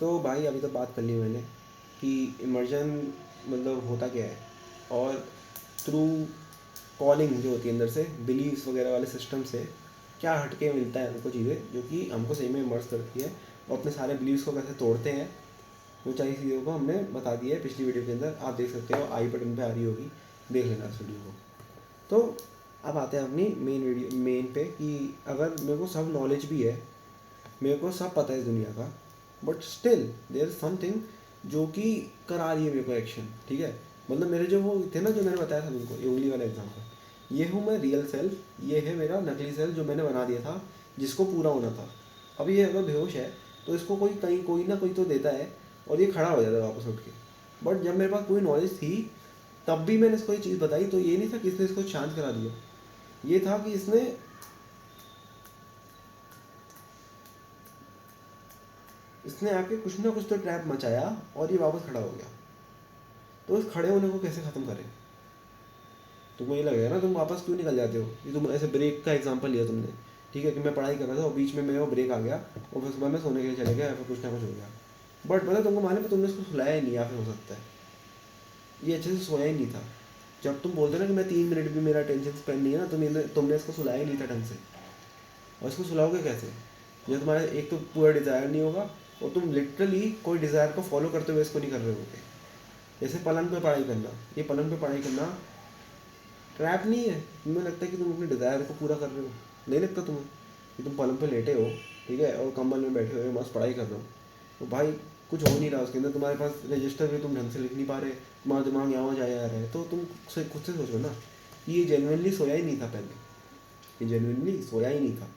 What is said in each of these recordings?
तो भाई अभी तो बात कर ली मैंने कि इमर्जन मतलब होता क्या है, और थ्रू कॉलिंग जो होती है अंदर से बिलीव्स वगैरह वाले सिस्टम से क्या हटके मिलता है हमको चीज़ें जो कि हमको सही में इमर्स करती है, और अपने सारे बिलीव्स को कैसे तोड़ते हैं, वो सारी चीज़ों को हमने बता दिया है पिछली वीडियो के अंदर। आप देख सकते हो, आई बटन पे आ रही होगी, देख लेना उस वीडियो को। तो अब आते हैं अपनी मेन पे कि अगर मेरे को सब नॉलेज भी है, मेरे को सब पता है इस दुनिया का, but still there is something जो कि करा रही है मेरे को एक्शन, ठीक है। मतलब मेरे जो वो थे ना, जो मैंने बताया था तुमको, ये उंगली वाला एग्जाम्पल, ये हूँ मैं रियल सेल्फ, ये है मेरा नकली सेल्फ जो मैंने बना दिया था, जिसको पूरा होना था। अब ये अगर बेहोश है तो इसको कोई कहीं कोई ना कोई तो देता है, और ये खड़ा हो जाता है वापस उठ के। बट जब मेरे पास पूरी नॉलेज थी तब भी मैंने इसको ये चीज़ बताई, तो ये नहीं था कि इसने इसको शांत करा दिया, ये था कि इसने आके कुछ ना कुछ तो ट्रैप मचाया और ये वापस खड़ा हो गया। तो इस खड़े होने को कैसे ख़त्म करें? तुमको ये लगेगा ना तुम वापस क्यों निकल जाते हो, ये तुम ऐसे ब्रेक का एग्जांपल लिया तुमने, ठीक है, कि मैं पढ़ाई कर रहा था और बीच में मेरे को ब्रेक आ गया और फिर सुबह मैं सोने के लिए चले गया या फिर कुछ ना कुछ हो गया। बट मतलब तुमको मालूम है तुमने इसको सुलाया ही नहीं, या फिर हो सकता है ये अच्छे से सोया ही नहीं था। जब तुम बोलते हो ना कि मैं 3 मिनट भी मेरा टेंशन स्पेंड नहीं है ना, तुमने इसको सुलाया ही नहीं था ढंग से। और इसको सुलाओगे कैसे जब तुम्हारे एक तो पूरा डिज़ायर नहीं होगा, और तुम लिटरली कोई डिज़ायर को फॉलो करते हुए इसको नहीं कर रहे होगे। जैसे पलंग पे पढ़ाई करना, ये पलंग पे पढ़ाई करना ट्रैप नहीं है। तुम्हें लगता है कि तुम अपने डिज़ायर को पूरा कर रहे हो, नहीं लगता तुम्हें कि तुम पलंग पे लेटे हो, ठीक है, और कंबल में बैठे हुए मस्त पढ़ाई कर रहे हो, तो भाई कुछ हो नहीं रहा उसके अंदर, तुम्हारे पास रजिस्टर भी तुम ढंग से लिख नहीं पा रहे, तुम्हारा दिमाग यहाँ जाया जा रहा है, तो तुम खुद से सोचो ना कि ये जेनुइनली सोया ही नहीं था पहले, ये जेनुइनली सोया ही नहीं था।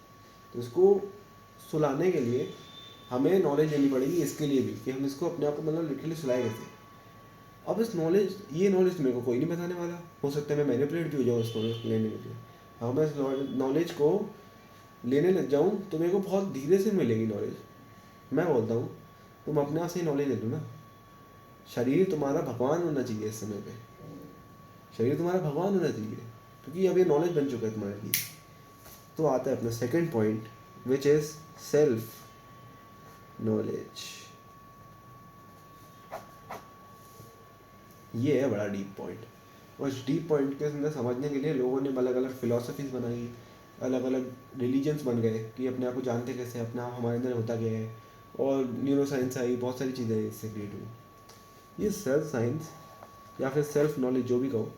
तो इसको सुलाने के लिए हमें नॉलेज लेनी पड़ेगी, इसके लिए भी कि हम इसको अपने आप को मतलब लिटरली सुलाए कैसे। अब इस नॉलेज ये नॉलेज मेरे को कोई नहीं बताने वाला, हो सकता है मैं मैनिपुलेट भी हो जाऊँ इस नॉलेज को लेने के लिए। हाँ, मैं इस नॉलेज को लेने लग जाऊँ तो मेरे को बहुत धीरे से मिलेगी नॉलेज। मैं बोलता हूँ तुम अपने आप से ही नॉलेज ले लो ना। शरीर तुम्हारा भगवान होना चाहिए इस समय पे, शरीर तुम्हारा भगवान होना चाहिए, क्योंकि अब ये नॉलेज बन चुका है तुम्हारे लिए। तो आता है अपना second point, which is self knowledge. ये है बड़ा डीप पॉइंट, और इस डीप पॉइंट के अंदर समझने के लिए लोगों ने अलग अलग फिलोसफीज बनाई, अलग अलग रिलीजन्स बन गए कि अपने आप को जानते कैसे, अपना आप हमारे अंदर होता क्या है, और न्यूरो साइंस आई, बहुत सारी चीज़ें इससे क्रिएट हुई। ये सेल्फ साइंस या फिर सेल्फ नॉलेज जो भी कहो,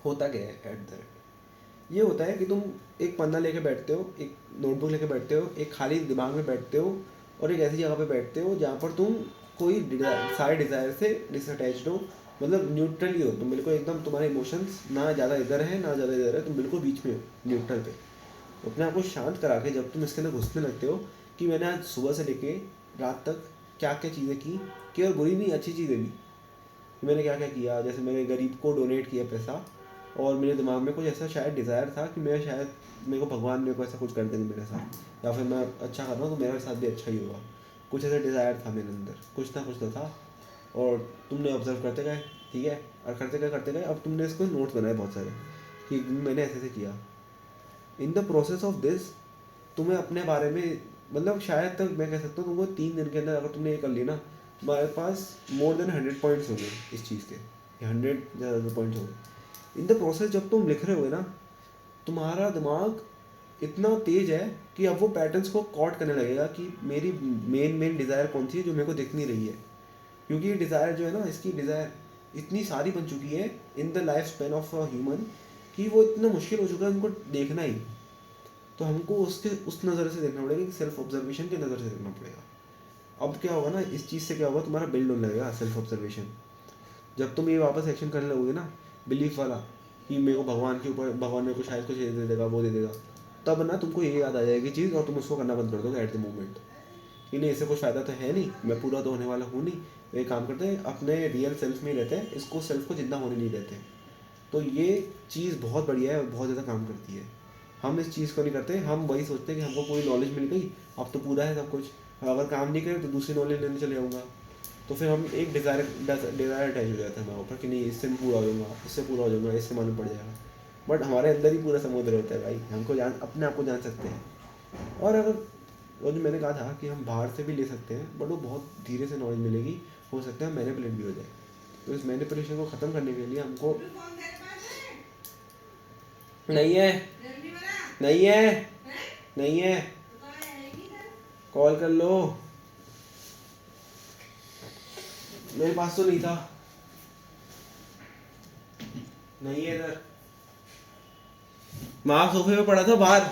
होता क्या है एट द एंड? ये होता है कि तुम एक पन्ना लेके बैठते हो, एक नोटबुक लेके बैठते हो, एक खाली दिमाग में बैठते हो, और एक ऐसी जगह पे बैठते हो जहाँ पर तुम कोई सारे डिज़ायर से डिसअटैच्ड हो, मतलब न्यूट्रली हो तुम, बिल्कुल एकदम तुम्हारे इमोशंस ना ज़्यादा इधर है ना ज़्यादा इधर है, तुम बिल्कुल बीच में हो, न्यूट्रल पे। अपने आप को शांत करा के जब तुम इसके अंदर घुसने लगते हो कि मैंने आज सुबह से लेके रात तक क्या क्या चीज़ें की, केवल बुरी नहीं अच्छी चीज़ें भी, कि मैंने क्या क्या किया, जैसे मैंने गरीब को डोनेट किया पैसा, और मेरे दिमाग में कुछ ऐसा शायद डिज़ायर था कि मैं शायद मेरे को भगवान मेरे को ऐसा कुछ कर देंगे मेरे साथ, या फिर मैं अच्छा कर रहा हूँ तो मेरे साथ भी अच्छा ही होगा, कुछ ऐसा डिज़ायर था मेरे अंदर, कुछ ना कुछ तो था। और तुमने ऑब्जर्व करते गए, ठीक है, और करते गए अब तुमने इसको नोट्स बनाए बहुत सारे कि मैंने ऐसे ऐसे किया। In the process of this तुम्हें अपने बारे में मतलब शायद तक मैं कह सकता हूँ तुमको 3 दिन के अंदर अगर तुमने ये कर लिया ना, तुम्हारे पास मोर देन 100 पॉइंट्स हो गए इस चीज़ के, 100 पॉइंट्स हो गए। इन द प्रोसेस जब तुम लिख रहे हो ना, तुम्हारा दिमाग इतना तेज है कि अब वो पैटर्न्स को कॉट करने लगेगा कि मेरी मेन डिज़ायर कौन सी है जो मेरे को दिख नहीं रही है, क्योंकि ये डिज़ायर जो है ना, इसकी डिज़ायर इतनी सारी बन चुकी है in the life span of a human कि वो इतना मुश्किल हो चुका है उनको देखना ही। तो हमको उसके उस नज़र से देखना पड़ेगा कि सेल्फ ऑब्जर्वेशन की नज़र से देखना पड़ेगा। अब क्या होगा ना, इस चीज़ से क्या होगा, तुम्हारा बिल्ड होने लगेगा सेल्फ ऑब्जर्वेशन। जब तुम ये वापस एक्शन करने लगोगे ना, बिलीफ वाला कि मेरे को भगवान के ऊपर, भगवान मेरे को शायद कुछ ये दे देगा वो दे देगा, तब ना तुमको ये याद आ जाएगी चीज़ और तुम उसको करना बंद कर दोगे एट द मोमेंट कि नहीं, इससे कुछ फ़ायदा तो है नहीं, मैं पूरा तो होने वाला हूँ नहीं। तो एक काम करते हैं, अपने रियल सेल्फ में ही रहते हैं, इसको सेल्फ को जिंदा होने नहीं देते। तो ये चीज़ बहुत बढ़िया है और बहुत ज़्यादा काम करती है। हम इस चीज़ को नहीं करते, हम वही सोचते हैं कि हमको कोई नॉलेज मिल गई, अब तो पूरा है सब कुछ, अगर काम नहीं करे तो दूसरी नॉलेज लेने चले जाऊँगा। तो फिर हम एक डिज़ायर अटैच हो जाता है हमारे ऊपर कि नहीं, इससे मैं पूरा हो जाऊँगा, इससे पूरा हो जाऊँगा, इससे मालूम पड़ जाएगा। बट हमारे अंदर ही पूरा समुद्र होता है भाई, हमको जान अपने आप को जान सकते हैं। और अगर और जो मैंने कहा था कि हम बाहर से भी ले सकते हैं, बट वो बहुत धीरे से नॉलेज मिलेगी, हो सकता है मैनिपुलेट भी हो जाए। तो इस मैनिपुलेशन को ख़त्म करने के लिए हमको नहीं है, नहीं है, नहीं है, कॉल कर लो, मेरे पास तो नहीं था, नहीं है इधर, वहाँ सोफे पे पड़ा था बाहर,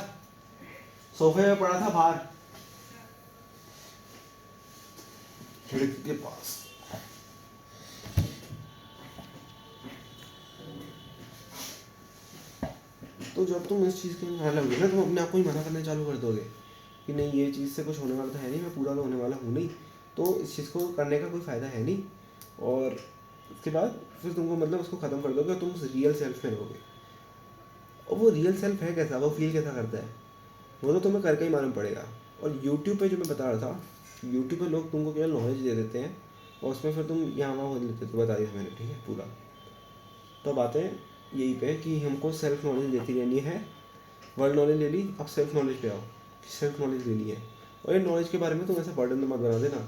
सोफे पे पड़ा था बाहर खिड़की के पास। तो जब तुम इस चीज़ के अंदर आने लगोगे ना, तुम अपने आप को ही मना करने चालू कर दोगे कि नहीं, ये चीज़ से कुछ होने वाला तो है नहीं, मैं पूरा तो होने वाला हूँ नहीं, तो इस चीज़ को करने का कोई फ़ायदा है नहीं। और उसके बाद फिर तुमको मतलब उसको ख़त्म कर दोगे और तुम रियल सेल्फ में रहोगे। और वो रियल सेल्फ है कैसा, वो फील कैसा करता है, वो तो तुम्हें करके ही मालूम पड़ेगा। और यूट्यूब पे जो मैं बता रहा था, यूट्यूब पे लोग तुमको केवल नॉलेज दे देते हैं और उसमें फिर तुम यहाँ वहाँ हो लेते, तो बता दिया मैंने, ठीक है पूरा। तो बातें यही पे कि हमको सेल्फ नॉलेज देती रहनी है। वर्ल्ड नॉलेज ले ली, अब सेल्फ नॉलेज पे आओ, सेल्फ नॉलेज लेनी है। और ये नॉलेज के बारे में तुम ऐसा बर्डन तो मत बना देना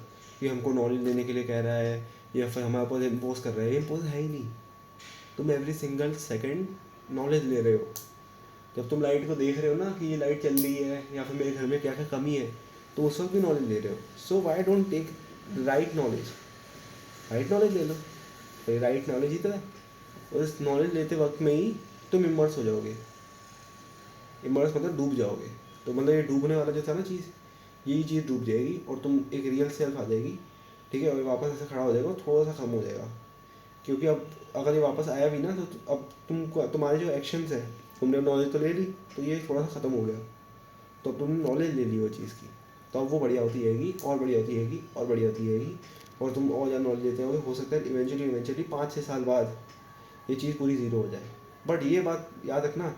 कि हमको नॉलेज देने के लिए कह रहा है या फिर हमारे ऊपर इम्पोज कर रहा है। ये इम्पोज है ही नहीं, तुम एवरी सिंगल सेकेंड नॉलेज ले रहे हो। जब तुम लाइट को देख रहे हो ना कि ये लाइट चल रही है या फिर मेरे घर में क्या क्या कमी है, तो उस वक्त भी नॉलेज ले रहे हो। So why don't take right knowledge, right knowledge ले लो, तो राइट नॉलेज ही तो है। और इस नॉलेज लेते वक्त में ही तुम इमर्स हो जाओगे। इमर्स मतलब डूब जाओगे। तो मतलब ये डूबने वाला जो था ना चीज़, यही चीज़ डूब जाएगी और तुम एक रियल सेल्फ आ जाएगी, ठीक है। और वापस ऐसे खड़ा हो जाएगा, थोड़ा सा कम हो जाएगा, क्योंकि अब अगर ये वापस आया भी ना तो अब तुम्हारे जो एक्शंस है, तुमने नॉलेज तो ले ली, तो ये थोड़ा सा ख़त्म हो गया, तो अब तुमने नॉलेज ले ली वो चीज़ की, तो अब वो बढ़िया होती रहेगी और बढ़िया होती रहेगी और बढ़िया होती रहेगी। और तुम और ज़्यादा नॉलेज लेते हो सकता है इवेंचुअली 5-6 साल बाद ये चीज़ पूरी ज़ीरो हो जाए। बट ये बात याद रखना,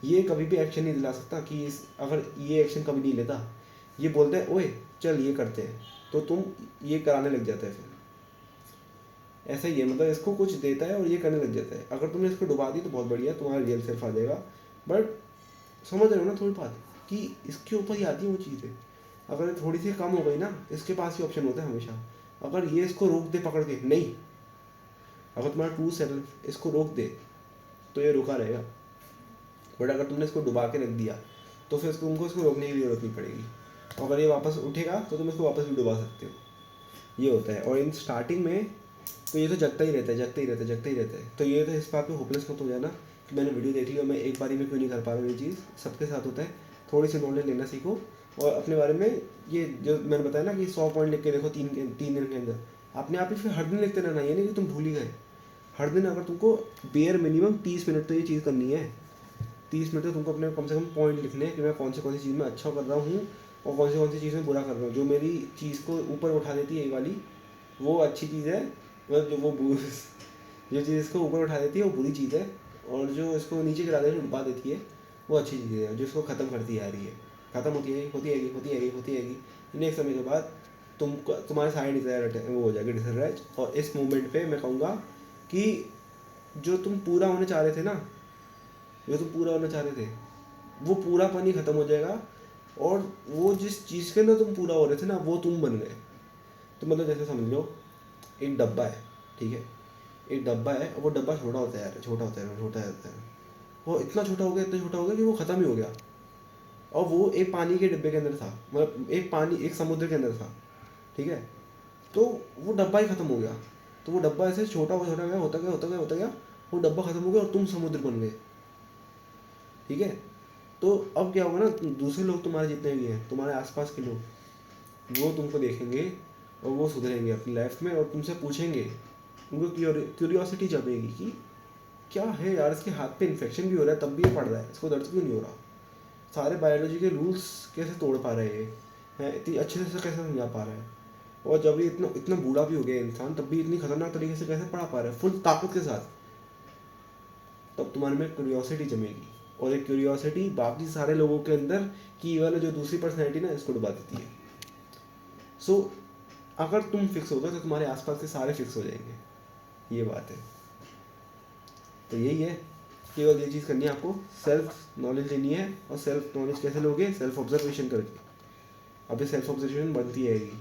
ये कभी भी एक्शन नहीं दिला सकता कि अगर ये एक्शन कभी नहीं लेता, ये बोलते हैं ओए चल ये करते हैं, तो तुम ये कराने लग जाते हैं। फिर ऐसा ही है, मतलब इसको कुछ देता है और ये करने लग जाता है। अगर तुमने इसको डुबा दी तो बहुत बढ़िया, तुम्हारा रियल सेल्फ आ जाएगा। बट समझ रहे हो ना थोड़ी बात, कि इसके ऊपर ही आती है वो चीज़ें। अगर थोड़ी सी कम हो गई ना, इसके पास ही ऑप्शन होता है हमेशा। अगर ये इसको रोक दे पकड़ के, नहीं, अगर तुम्हारा ट्रू सेल्फ इसको रोक दे तो ये रुका रहेगा। बट अगर तुमने इसको डुबा के रख दिया तो फिर तुमको इसको रोकने की जरूरत नहीं पड़ेगी। अगर ये वापस उठेगा तो तुम इसको वापस भी डुबा सकते हो। ये होता है। और इन स्टार्टिंग में तो ये तो जगता ही रहता है, जगता ही रहता है, जगता ही रहता है। तो ये तो इस बात पे होपलेस मत हो जाना कि मैंने वीडियो देख ली और मैं एक बारी में क्यों नहीं कर पा रहा हूँ। ये चीज़ सबके साथ होता है। थोड़ी सी नॉलेज लेना सीखो और अपने बारे में, ये जो मैंने बताया ना कि 100 पॉइंट लिख के देखो 3 दिन के अंदर, अपने आप ही फिर हर दिन लिखते रहना। ये नहीं कि तुम भूल ही गए। हर दिन अगर तुमको बेयर मिनिमम 30 मिनट तो ये चीज़ करनी है, 30 मिनट तो तुमको अपने कम से कम पॉइंट लिखने हैं कि मैं कौन सी चीज़ में अच्छा कर रहा हूँ और कौन सी चीज़ में बुरा कर रहा हूँ। जो मेरी चीज़ को ऊपर उठा देती है ये वाली, वो अच्छी चीज़ है, मतलब जो चीज़ इसको ऊपर उठा देती है वो बुरी चीज़ है, और जो इसको नीचे गिरा देती है, डुबा देती है, वो अच्छी चीज़ है, जो इसको ख़त्म करती आ रही है। ख़त्म होती है, होती आएगी, होती आएगी, होती आएगी। नेक्स्ट समय के बाद तुम्हारे सारे डिज़ायर वो हो जाएगी डिसअरेंज। और इस मोमेंट पे मैं कहूँगा कि जो तुम पूरा होने चाह रहे थे ना, जो तुम पूरा होना चाह रहे थे, वो पूरापन ही ख़त्म हो जाएगा। और वो जिस चीज़ के अंदर तुम पूरा हो रहे थे ना, वो तुम बन गए। तो मतलब जैसे समझ लो, एक डब्बा है, ठीक है, एक डब्बा है और वो डब्बा छोटा होता है यार, छोटा होता है, छोटा होता है, वो इतना छोटा हो गया, इतना छोटा हो गया कि वो ख़त्म ही हो गया। और वो एक पानी के डिब्बे के अंदर था, मतलब एक समुद्र के अंदर था, ठीक है। तो वो डब्बा ही ख़त्म हो गया। तो वो डब्बा ऐसे छोटा गया, होता गया, होता गया, होता गया, वो डब्बा ख़त्म हो गया और तुम समुद्र बन गए, ठीक है। तो अब क्या होगा ना, दूसरे लोग तुम्हारे जितने भी हैं, तुम्हारे आसपास के लोग, वो तुमको देखेंगे और वो सुधरेंगे अपनी लाइफ में और तुमसे पूछेंगे। उनको क्यूरियोसिटी जमेगी कि क्या है यार, इसके हाथ पे इन्फेक्शन भी हो रहा है तब भी ये पड़ रहा है, इसको दर्द क्यों नहीं हो रहा, सारे बायोलॉजी के रूल्स कैसे तोड़ पा रहे हैं, इतनी अच्छे से कैसे समझा पा रहा है। और जब ये इतना इतना बूढ़ा भी हो गया इंसान, तब भी इतनी खतरनाक तरीके से कैसे पढ़ा पा रहा है फुल ताकत के साथ। तब तुम्हारे में क्यूरियोसिटी जमेगी, और एक क्यूरियोसिटी बाकी सारे लोगों के अंदर कि ये वाला जो दूसरी पर्सनैलिटी ना, इसको डुबा देती है। सो अगर तुम फिक्स हो गए तो तुम्हारे आसपास के सारे फिक्स हो जाएंगे, ये बात है। तो यही है, केवल ये चीज़ करनी है आपको, सेल्फ नॉलेज लेनी है। और सेल्फ नॉलेज कैसे लोगे, सेल्फ ऑब्जर्वेशन करके। अभी सेल्फ ऑब्जर्वेशन बनती रहेगी,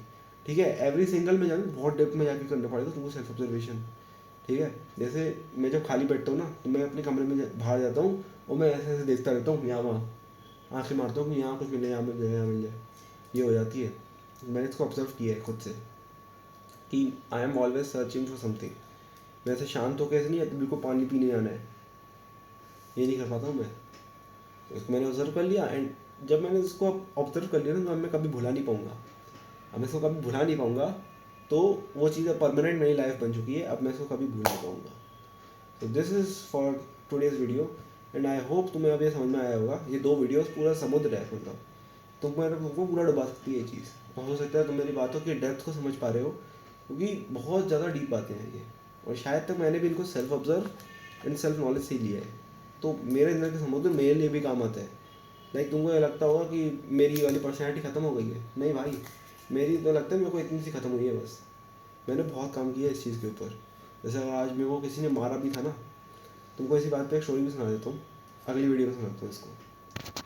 ठीक है। एवरी सिंगल में जाना बहुत डेप्थ में जाके करना पड़ेगा तुमको सेल्फ ऑब्जर्वेशन, ठीक है। जैसे मैं जब खाली बैठता हूँ ना तो मैं अपने कमरे में बाहर जाता हूँ और मैं ऐसे ऐसे देखता रहता हूँ यहाँ वहाँ, आँखें मारता हूँ कि यहाँ कुछ मिले, यहाँ मिल जाए, यहाँ मिल जाए, ये हो जाती है। मैंने इसको ऑब्जर्व किया है खुद से कि I am always searching for something. मैं ऐसे शांत होकर ऐसे नहीं है बिल्कुल पानी पीने जाना है, ये नहीं कर पाता हूँ मैं। तो इसको मैंने ऑब्जर्व कर लिया, एंड जब मैंने इसको ऑब्जर्व कर लिया ना तो मैं कभी भुला नहीं पाऊँगा। अब मैं इसको कभी भुला नहीं पाऊँगा, तो वो चीज़ें परमानेंट मेरी लाइफ बन चुकी है, अब मैं इसको कभी भूल नहीं पाऊँगा। तो this is for today's video, and I hope तुम्हें अब ये समझ में आया होगा। ये 2 वीडियोस पूरा समुद्र है, मतलब तुमको पूरा डुबा सकती है ये चीज़। और हो सकता है तुम मेरी बातों की डेप्थ को समझ पा रहे हो, क्योंकि बहुत ज़्यादा डीप बातें हैं ये, और शायद तक मैंने भी इनको self observe and self knowledge से ही लिया है। तो मेरे अंदर के समुद्र मेरे लिए भी काम आता है। लाइक तुमको ये लगता होगा कि मेरी वाली पर्सनैलिटी ख़त्म हो गई है, नहीं भाई, मेरी तो लगता है मेरे को इतनी सी ख़त्म हुई है बस। मैंने बहुत काम किया है इस चीज़ के ऊपर। जैसे अगर आज मेरे को किसी ने मारा भी था ना, तुमको इसी बात पे एक स्टोरी भी सुना देता हूँ, अगली वीडियो में सुनाता हूँ इसको।